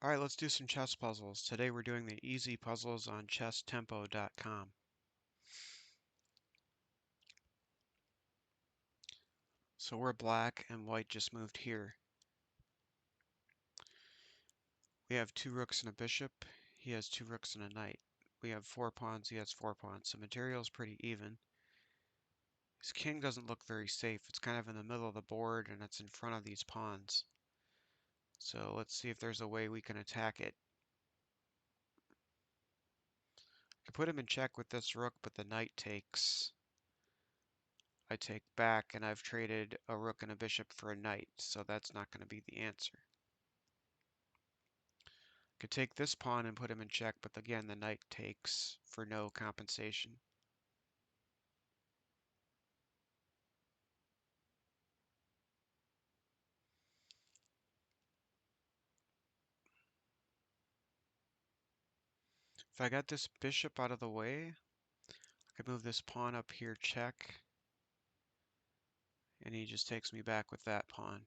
Alright, let's do some chess puzzles. Today we're doing the easy puzzles on chesstempo.com. So we're black and white just moved here. We have 2 rooks and a bishop. He has 2 rooks and a knight. We have 4 pawns, he has 4 pawns. So material's pretty even. His king doesn't look very safe. It's kind of in the middle of the board and it's in front of these pawns. So let's see if there's a way we can attack it. I could put him in check with this rook, but the knight takes. I take back, and I've traded a rook and a bishop for a knight, so that's not going to be the answer. Could take this pawn and put him in check, but again, the knight takes for no compensation. If I got this bishop out of the way, I could move this pawn up here, check, and he just takes me back with that pawn.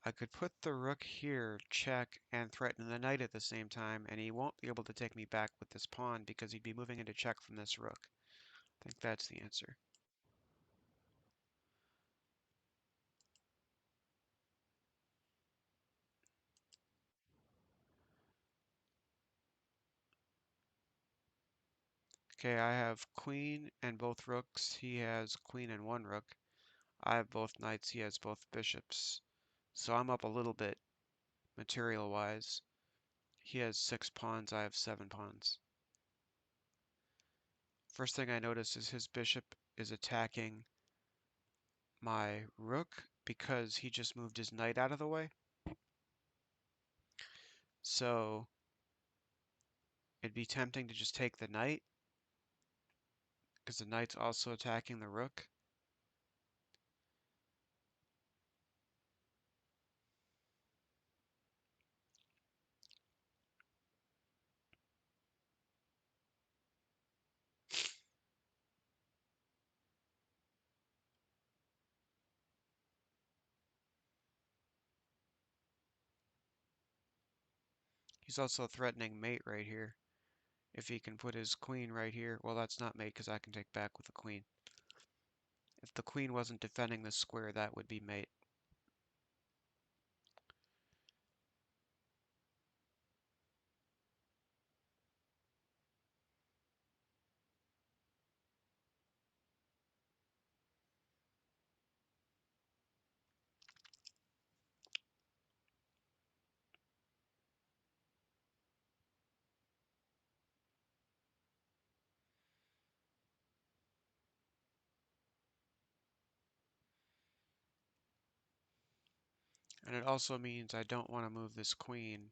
I could put the rook here, check, and threaten the knight at the same time, and he won't be able to take me back with this pawn because he'd be moving into check from this rook. I think that's the answer. Okay, I have queen and both rooks. He has queen and 1 rook. I have both knights. He has both bishops. So I'm up a little bit, material-wise. He has 6 pawns. I have 7 pawns. First thing I notice is his bishop is attacking my rook because he just moved his knight out of the way. So it'd be tempting to just take the knight because the knight's also attacking the rook. He's also threatening mate right here. If he can put his queen right here, well, that's not mate because I can take back with the queen. If the queen wasn't defending the square, that would be mate. And it also means I don't want to move this queen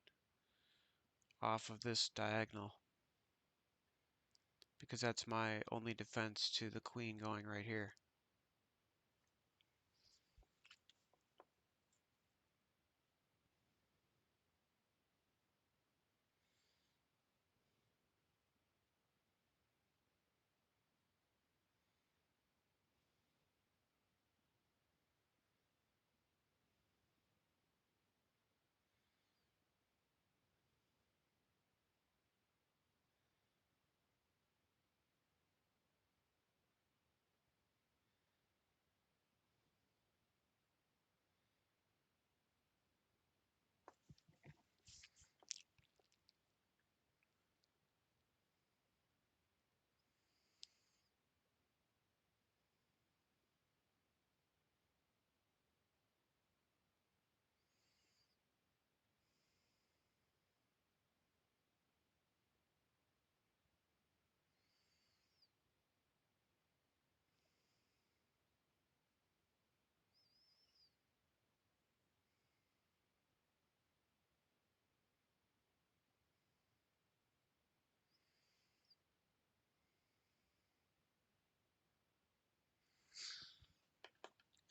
off of this diagonal because that's my only defense to the queen going right here.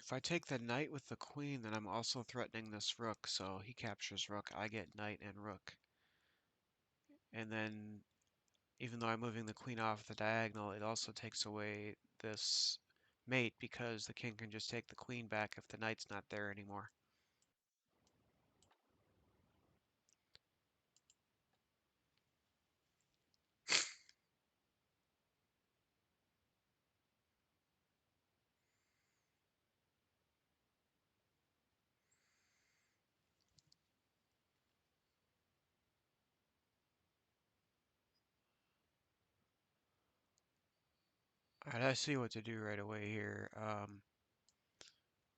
If I take the knight with the queen, then I'm also threatening this rook, so he captures rook, I get knight and rook. And then, even though I'm moving the queen off the diagonal, it also takes away this mate because the king can just take the queen back if the knight's not there anymore. Alright, I see what to do right away here.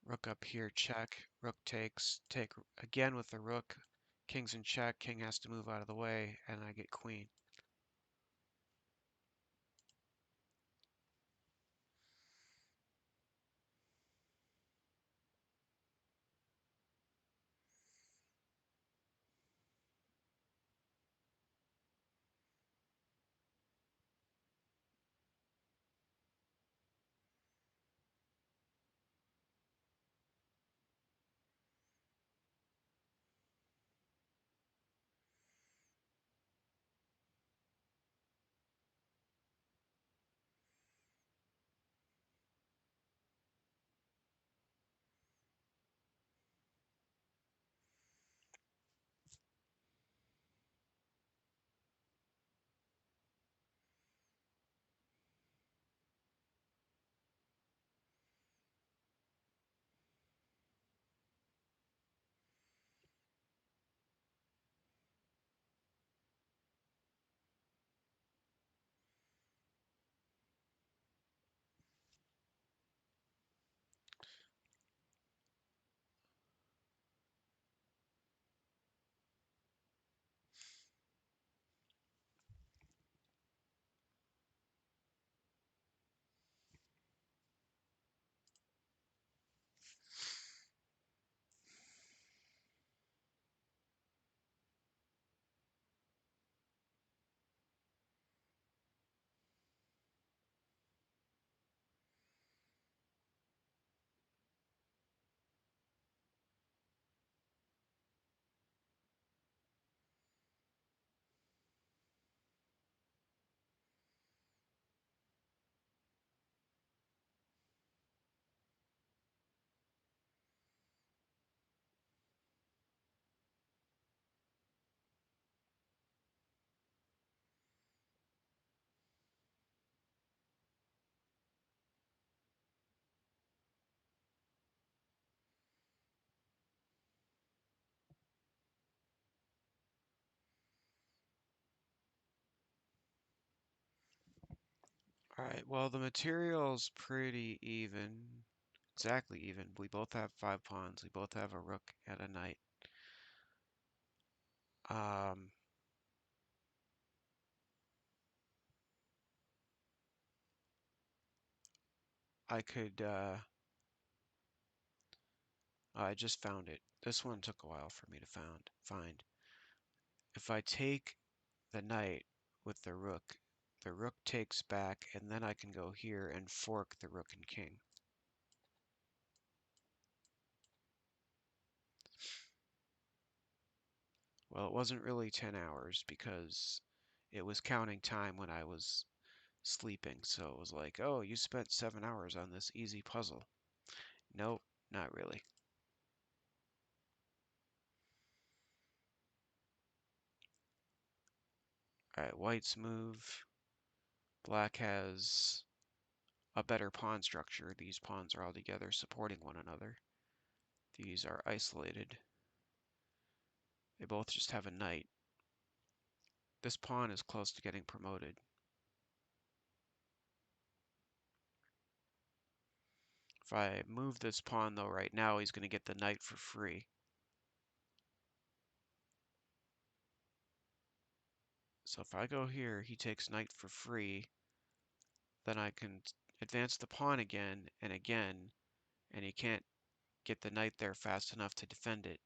Rook up here, check. Rook takes, take again with the rook. King's in check, king has to move out of the way, and I get queen. Alright, well, the material's pretty even. Exactly even. We both have 5 pawns. We both have a rook and a knight. Um, I could, I just found it. This one took a while for me to find. If I take the knight with the rook takes back, and then I can go here and fork the rook and king. Well, it wasn't really 10 hours because it was counting time when I was sleeping, so it was like, oh, you spent 7 hours on this easy puzzle. Nope, not really. Alright, white's move. Black has a better pawn structure. These pawns are all together supporting one another. These are isolated. They both just have a knight. This pawn is close to getting promoted. If I move this pawn, though, right now, he's going to get the knight for free. So if I go here, he takes knight for free. Then I can advance the pawn again and again, and he can't get the knight there fast enough to defend it.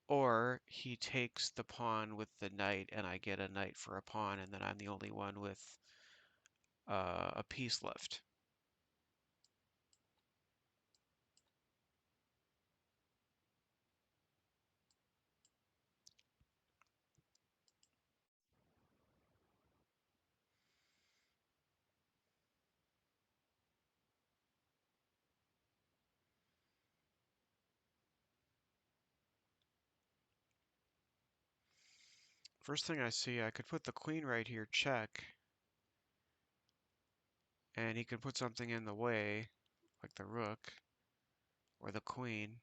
Or he takes the pawn with the knight, and I get a knight for a pawn, and then I'm the only one with a piece left. First thing I see, I could put the queen right here, check, and he could put something in the way, like the rook or the queen.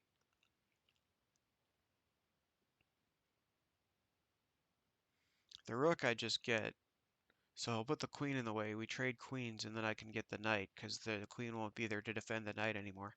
The rook I just get, so I'll put the queen in the way. We trade queens, and then I can get the knight, because the queen won't be there to defend the knight anymore.